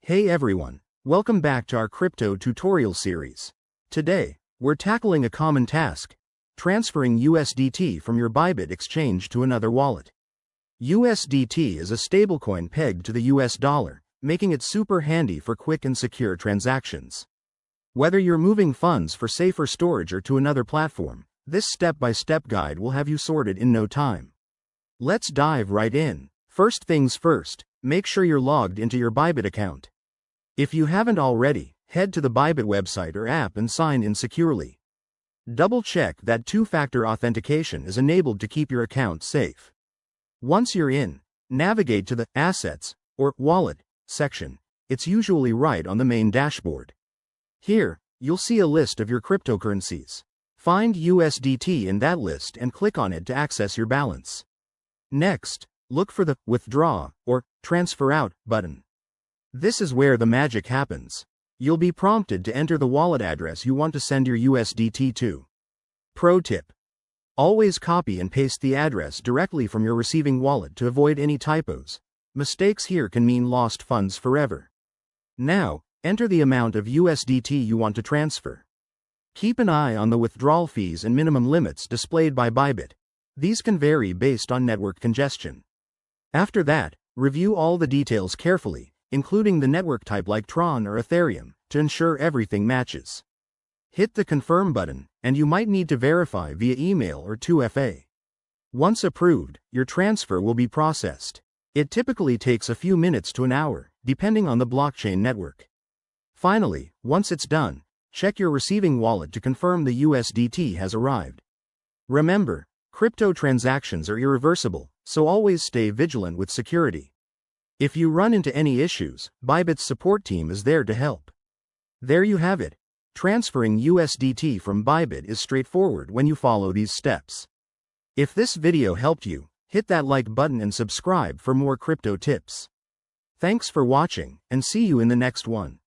Hey everyone, welcome back to our crypto tutorial series. Today, we're tackling a common task: transferring USDT from your Bybit exchange to another wallet. USDT is a stablecoin pegged to the US dollar, making it super handy for quick and secure transactions. Whether you're moving funds for safer storage or to another platform, this step-by-step guide will have you sorted in no time. Let's dive right in. First things first, make sure you're logged into your Bybit account. If you haven't already, head to the Bybit website or app and sign in securely. Double-check that two-factor authentication is enabled to keep your account safe. Once you're in, navigate to the Assets or Wallet section. It's usually right on the main dashboard. Here, you'll see a list of your cryptocurrencies. Find USDT in that list and click on it to access your balance. Next, look for the Withdraw or Transfer Out button. This is where the magic happens. You'll be prompted to enter the wallet address you want to send your USDT to. Pro tip: always copy and paste the address directly from your receiving wallet to avoid any typos. Mistakes here can mean lost funds forever. Now, enter the amount of USDT you want to transfer. Keep an eye on the withdrawal fees and minimum limits displayed by Bybit. These can vary based on network congestion. After that, review all the details carefully, including the network type like Tron or Ethereum, to ensure everything matches. Hit the Confirm button, and you might need to verify via email or 2FA. Once approved, your transfer will be processed. It typically takes a few minutes to an hour, depending on the blockchain network. Finally, once it's done, check your receiving wallet to confirm the USDT has arrived. Remember, crypto transactions are irreversible, so always stay vigilant with security. If you run into any issues, Bybit's support team is there to help. There you have it. Transferring USDT from Bybit is straightforward when you follow these steps. If this video helped you, hit that like button and subscribe for more crypto tips. Thanks for watching, and see you in the next one.